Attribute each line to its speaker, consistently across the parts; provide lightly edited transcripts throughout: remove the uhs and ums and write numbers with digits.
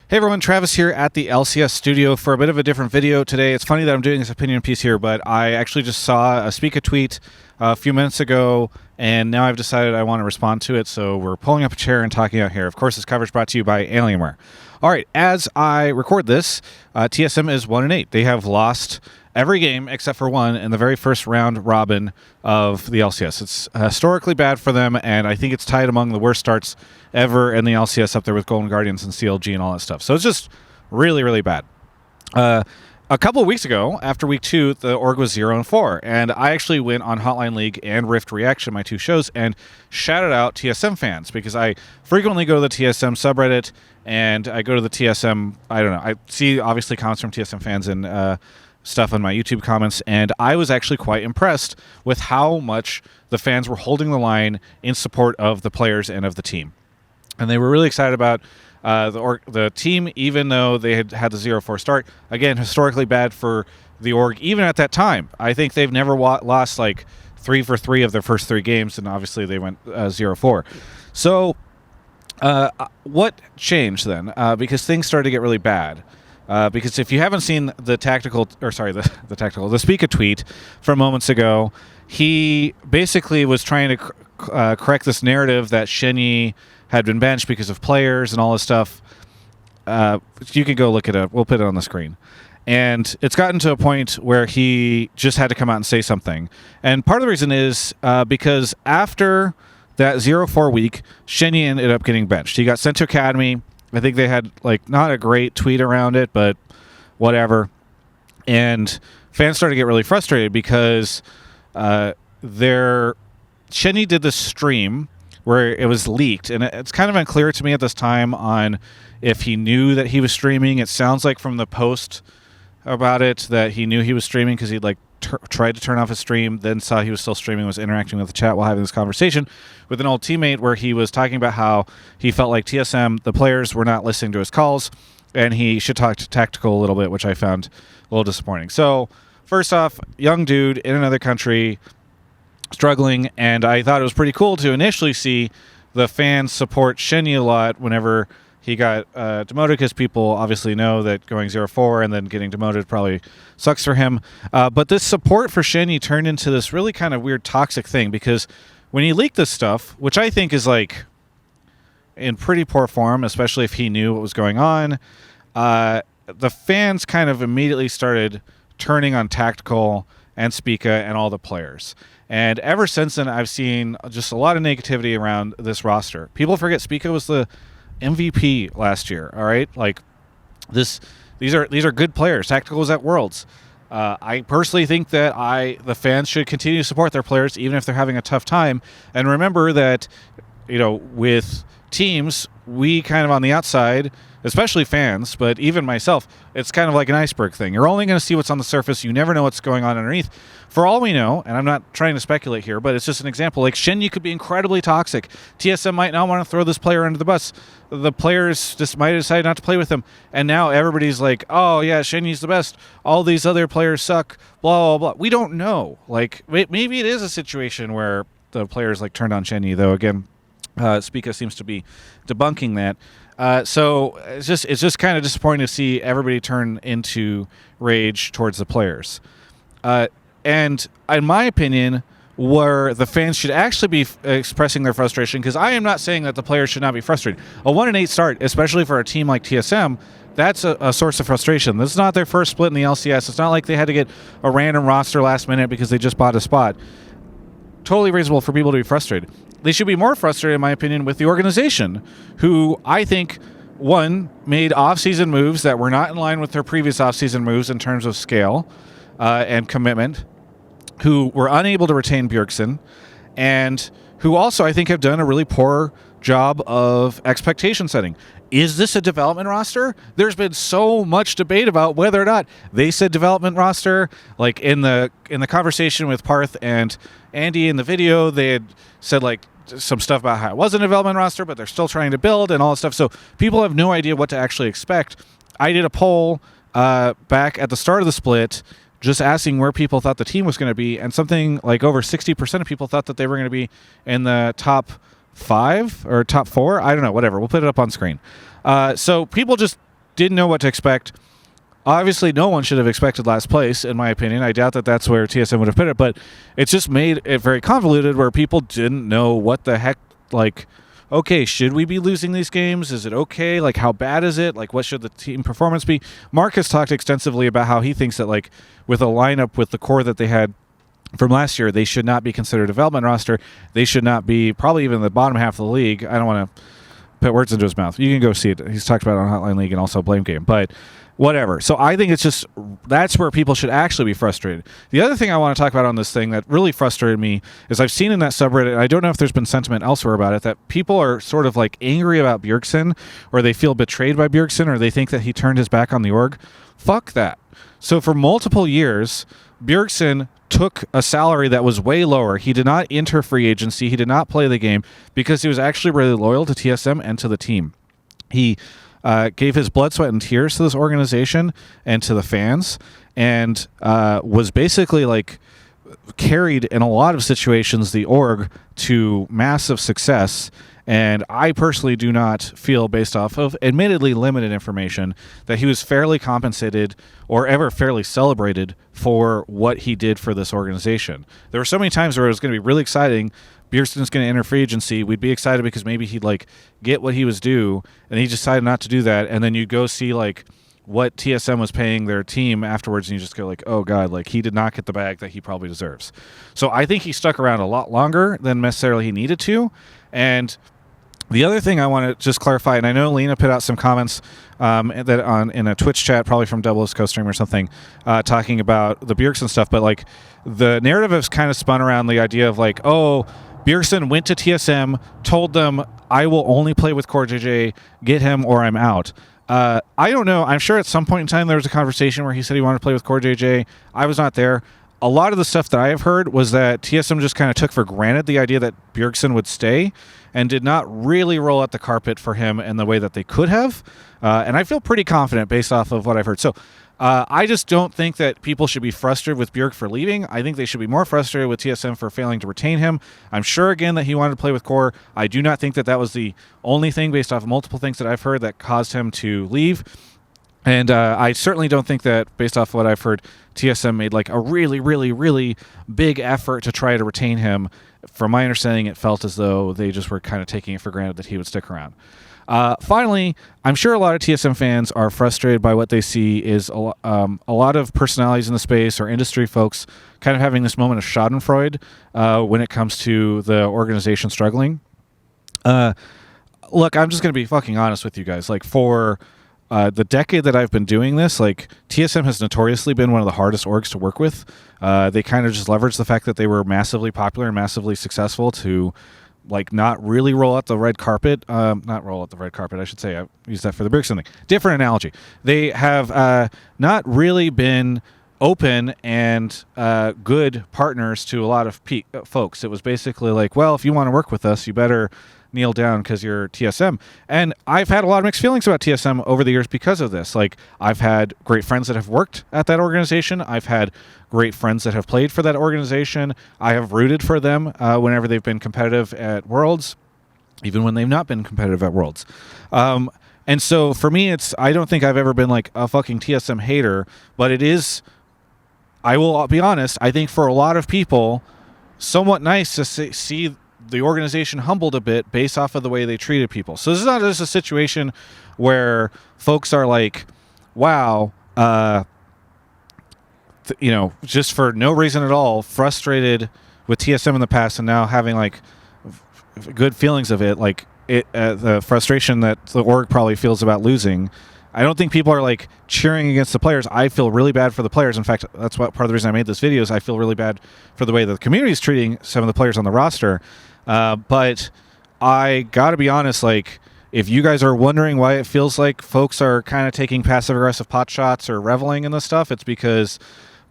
Speaker 1: Hey everyone, Travis here at the LCS studio for a bit of a different video today. It's funny that I'm doing this opinion piece here, but I actually just saw a Speak a tweet a few minutes ago, and now I've decided I want to respond to it, so we're pulling up a chair and talking out here. Of course, this coverage brought to you by Alienware. All right, as I record this, TSM is 1-8. They have lost every game except for one in the very first round robin of the LCS. It's historically bad for them, and I think it's tied among the worst starts ever in the LCS, up there with Golden Guardians and CLG and all that stuff. So it's just really, really bad. A couple of weeks ago, after week 2, the org was 0-4, and I actually went on Hotline League and Rift Reaction, my two shows, and shouted out TSM fans, because I frequently go to the TSM subreddit, and I go to the TSM, I don't know, I see obviously comments from TSM fans and stuff on my YouTube comments, and I was actually quite impressed with how much the fans were holding the line in support of the players and of the team. And they were really excited about the team, even though they had the 0-4 start. Again, historically bad for the org, even at that time. I think they've never lost like 3 for 3 of their first 3 games, and obviously they went 0-4. So what changed then? Because things started to get really bad. Because if you haven't seen the Speak a tweet from moments ago, he basically was trying to correct this narrative that Shenyi had been benched because of players and all this stuff. You can go look it up. We'll put it on the screen. And it's gotten to a point where he just had to come out and say something. And part of the reason is because after that 0-4 week, Shenyi ended up getting benched. He got sent to Academy. I think they had not a great tweet around it, but whatever. And fans started to get really frustrated because Shenyi did this stream where it was leaked, and it's kind of unclear to me at this time on if he knew that he was streaming. It sounds like from the post about it that he knew he was streaming because he'd tried to turn off his stream, then saw he was still streaming, was interacting with the chat while having this conversation with an old teammate where he was talking about how he felt like TSM, the players, were not listening to his calls, and he should talk to Tactical a little bit, which I found a little disappointing. So, first off, young dude in another country, struggling, and I thought it was pretty cool to initially see the fans support Shenyi a lot whenever he got demoted, because people obviously know that going 0-4 and then getting demoted probably sucks for him. But this support for Shenyi turned into this really kind of weird toxic thing, because when he leaked this stuff, which I think is in pretty poor form, especially if he knew what was going on, the fans kind of immediately started turning on Tactical and Spica and all the players. And ever since then, I've seen just a lot of negativity around this roster. People forget Spica was the MVP last year. All right, these are good players. Tactical was at Worlds. I personally think that the fans should continue to support their players even if they're having a tough time. And remember that, with teams, we kind of on the outside, especially fans, but even myself, it's kind of like an iceberg thing. You're only going to see what's on the surface. You never know what's going on underneath. For all we know, and I'm not trying to speculate here, but it's just an example, Shenyi could be incredibly toxic. TSM might not want to throw this player under the bus. The players just might decide not to play with him. And now everybody's like, oh, yeah, Shenyi's the best. All these other players suck, blah, blah, blah. We don't know. Maybe it is a situation where the players, turned on Shenyi, though, again, Spica seems to be debunking that. So it's just kind of disappointing to see everybody turn into rage towards the players. And in my opinion, where the fans should actually be expressing their frustration, because I am not saying that the players should not be frustrated. A 1-8 start, especially for a team like TSM, that's a source of frustration. This is not their first split in the LCS. It's not like they had to get a random roster last minute because they just bought a spot. Totally reasonable for people to be frustrated. They should be more frustrated, in my opinion, with the organization, who I think, one, made off-season moves that were not in line with their previous off-season moves in terms of scale and commitment, who were unable to retain Bjergsen, and who also, I think, have done a really poor job of expectation setting. Is this a development roster? There's been so much debate about whether or not they said development roster. In the conversation with Parth and Andy in the video, they had said some stuff about how it wasn't a development roster, but they're still trying to build and all this stuff. So people have no idea what to actually expect. I did a poll back at the start of the split just asking where people thought the team was going to be, and something like over 60% of people thought that they were going to be in the top 5 or top 4. I don't know, whatever. We'll put it up on screen. So people just didn't know what to expect. Obviously, no one should have expected last place, in my opinion. I doubt that that's where TSM would have put it, but it's just made it very convoluted where people didn't know what the heck, like, okay, should we be losing these games? Is it okay? Like, how bad is it? Like, what should the team performance be? Mark has talked extensively about how he thinks that, like, with a lineup with the core that they had from last year, they should not be considered a development roster. They should not be probably even the bottom half of the league. I don't want to put words into his mouth. You can go see it. He's talked about it on Hotline League and also Blame Game, but whatever. So I think it's just, that's where people should actually be frustrated. The other thing I want to talk about on this thing that really frustrated me is I've seen in that subreddit, and I don't know if there's been sentiment elsewhere about it, that people are sort of like angry about Bjergsen, or they feel betrayed by Bjergsen, or they think that he turned his back on the org. Fuck that. So for multiple years, Bjergsen took a salary that was way lower. He did not enter free agency. He did not play the game because he was actually really loyal to TSM and to the team. He gave his blood, sweat, and tears to this organization and to the fans, and was basically like carried in a lot of situations the org to massive success. And I personally do not feel, based off of admittedly limited information, that he was fairly compensated or ever fairly celebrated for what he did for this organization. There were so many times where it was going to be really exciting. Bjergsen's going to enter free agency. We'd be excited because maybe he'd like get what he was due, and he decided not to do that. And then you'd go see like what TSM was paying their team afterwards, and you just go like, oh God, like he did not get the bag that he probably deserves. So I think he stuck around a lot longer than necessarily he needed to. And the other thing I want to just clarify, and I know Lena put out some comments that in a Twitch chat, probably from Double O's co-stream or something, talking about the Bjergsen stuff, but like the narrative has kind of spun around the idea of like, oh, Bjergsen went to TSM, told them, I will only play with Core JJ, get him or I'm out. I don't know. I'm sure at some point in time there was a conversation where he said he wanted to play with Core JJ. I was not there. A lot of the stuff that I have heard was that TSM just kind of took for granted the idea that Bjergsen would stay and did not really roll out the carpet for him in the way that they could have. And I feel pretty confident based off of what I've heard. So I just don't think that people should be frustrated with Bjerg for leaving. I think they should be more frustrated with TSM for failing to retain him. I'm sure, again, that he wanted to play with Core. I do not think that that was the only thing based off of multiple things that I've heard that caused him to leave. And I certainly don't think that, based off of what I've heard, TSM made like a really, really, really big effort to try to retain him. From my understanding, it felt as though they just were kind of taking it for granted that he would stick around. Finally, I'm sure a lot of TSM fans are frustrated by what they see is a lot of personalities in the space or industry folks kind of having this moment of schadenfreude when it comes to the organization struggling. Look, I'm just going to be fucking honest with you guys. Like, for the decade that I've been doing this, like, TSM has notoriously been one of the hardest orgs to work with. They kind of just leveraged the fact that they were massively popular and massively successful to, like, not really roll out the red carpet. Not roll out the red carpet, I should say. I used that for the Bjergsen thing. Different analogy. They have not really been open and good partners to a lot of folks. It was basically like, well, if you want to work with us, you better kneel down because you're TSM. And I've had a lot of mixed feelings about TSM over the years because of this. Like, I've had great friends that have worked at that organization. I've had great friends that have played for that organization. I have rooted for them whenever they've been competitive at Worlds, even when they've not been competitive at Worlds. And so for me, I don't think I've ever been like a fucking TSM hater, but it is, I will be honest, I think for a lot of people, somewhat nice to see the organization humbled a bit based off of the way they treated people. So this is not just a situation where folks are like, wow, just for no reason at all, frustrated with TSM in the past and now having like good feelings of it, like the frustration that the org probably feels about losing. I don't think people are like cheering against the players. I feel really bad for the players. In fact, that's what part of the reason I made this video is I feel really bad for the way that the community is treating some of the players on the roster. But I got to be honest, like, if you guys are wondering why it feels like folks are kind of taking passive-aggressive pot shots or reveling in this stuff, it's because,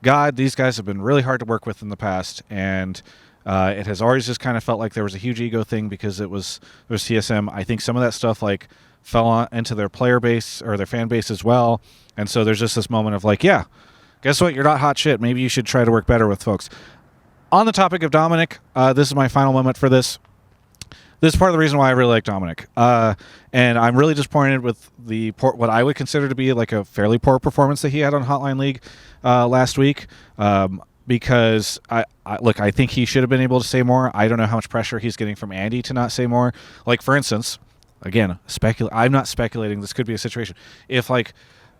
Speaker 1: God, these guys have been really hard to work with in the past, and it has always just kind of felt like there was a huge ego thing because it was TSM. I think some of that stuff, like, fell into their player base or their fan base as well, and so there's just this moment of, like, yeah, guess what? You're not hot shit. Maybe you should try to work better with folks. On the topic of Dominic, this is my final moment for this. this is part of the reason why I really like Dominic. And I'm really disappointed with what I would consider to be like a fairly poor performance that he had on Hotline League last week. Because I think he should have been able to say more. I don't know how much pressure he's getting from Andy to not say more. Like, for instance, again, I'm not speculating. This could be a situation. If like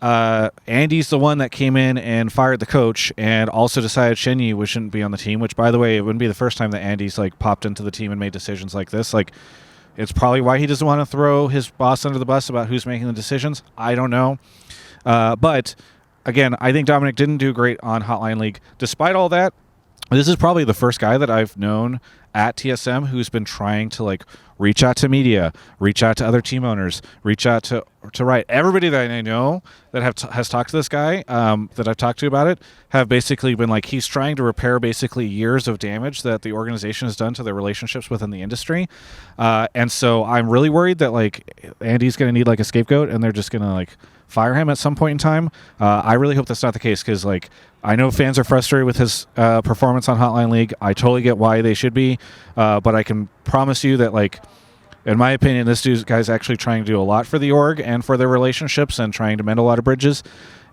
Speaker 1: Andy's the one that came in and fired the coach and also decided Shenyi shouldn't be on the team, which, by the way, it wouldn't be the first time that Andy's like popped into the team and made decisions like this. Like, it's probably why he doesn't want to throw his boss under the bus about who's making the decisions. I don't know. But again, I think Dominic didn't do great on Hotline League. Despite all that, this is probably the first guy that I've known at TSM who's been trying to like reach out to media, reach out to other team owners, reach out to Riot. Everybody that I know that has talked to this guy, that I've talked to about it, have basically been like, he's trying to repair basically years of damage that the organization has done to their relationships within the industry. And so I'm really worried that like Andy's going to need like a scapegoat and they're just going to like fire him at some point in time. I really hope that's not the case, because like I know fans are frustrated with his performance on Hotline League. I totally get why they should be, but I can promise you that like, in my opinion, this guy's actually trying to do a lot for the org and for their relationships and trying to mend a lot of bridges.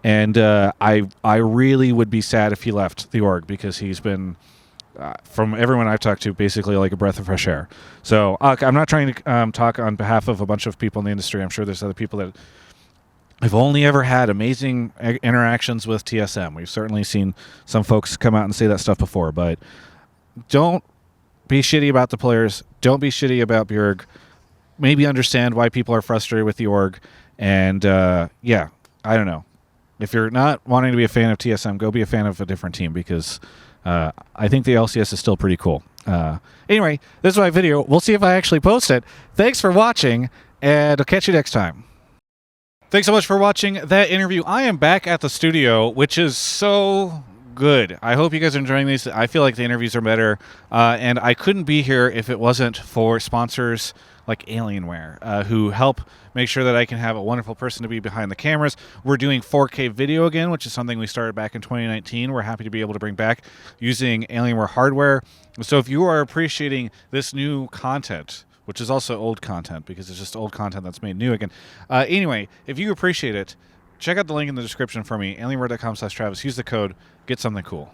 Speaker 1: And I really would be sad if he left the org, because he's been, from everyone I've talked to, basically like a breath of fresh air. So I'm not trying to talk on behalf of a bunch of people in the industry. I'm sure there's other people that I've only ever had amazing interactions with TSM. We've certainly seen some folks come out and say that stuff before, but don't be shitty about the players. Don't be shitty about Bjerg. Maybe understand why people are frustrated with the org. And yeah, I don't know. If you're not wanting to be a fan of TSM, go be a fan of a different team, because I think the LCS is still pretty cool. Anyway, this is my video. We'll see if I actually post it. Thanks for watching, and I'll catch you next time. Thanks so much for watching that interview. I am back at the studio, which is so good. I hope you guys are enjoying these. I feel like the interviews are better, and I couldn't be here if it wasn't for sponsors like Alienware, who help make sure that I can have a wonderful person to be behind the cameras. We're doing 4K video again, which is something we started back in 2019. We're happy to be able to bring back using Alienware hardware. So if you are appreciating this new content, which is also old content, because it's just old content that's made new again. Anyway, if you appreciate it, check out the link in the description for me, alienware.com/Travis. Use the code, get something cool.